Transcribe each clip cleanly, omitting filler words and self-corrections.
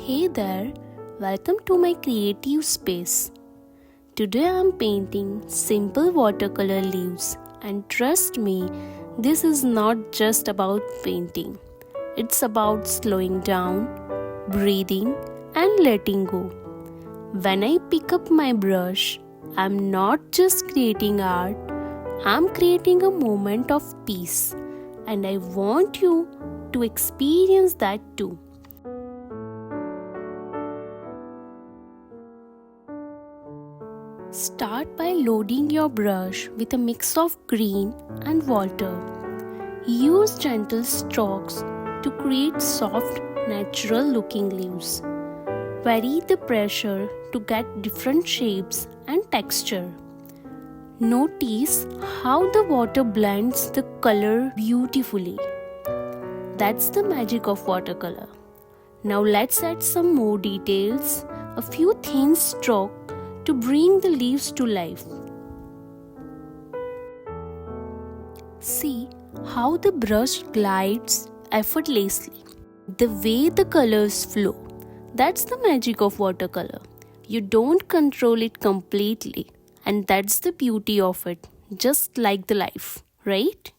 Hey there, welcome to my creative space. Today I am painting simple watercolor leaves, and trust me, this is not just about painting. It's about slowing down, breathing, and letting go. When I pick up my brush, I'm not just creating art, I'm creating a moment of peace, and I want you to experience that too. Start by loading your brush with a mix of green and water. Use gentle strokes to create soft, natural looking leaves. Vary the pressure to get different shapes and texture. Notice how the water blends the color beautifully. That's the magic of watercolor. Now let's add some more details, a few thin strokes to bring the leaves to life. See how the brush glides effortlessly. The way the colors flow. That's the magic of watercolor. You don't control it completely, and that's the beauty of it, just like the life, right?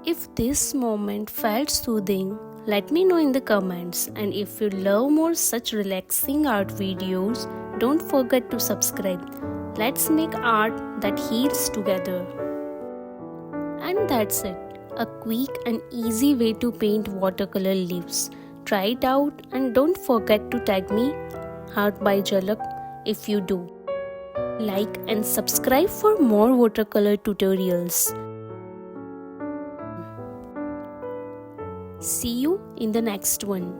If this moment felt soothing, let me know in the comments, and if you love more such relaxing art videos, don't forget to subscribe. Let's make art that heals together. And that's it, a quick and easy way to paint watercolor leaves. Try it out and don't forget to tag me Art by Jalak if you do. Like and subscribe for more watercolor tutorials. See you in the next one.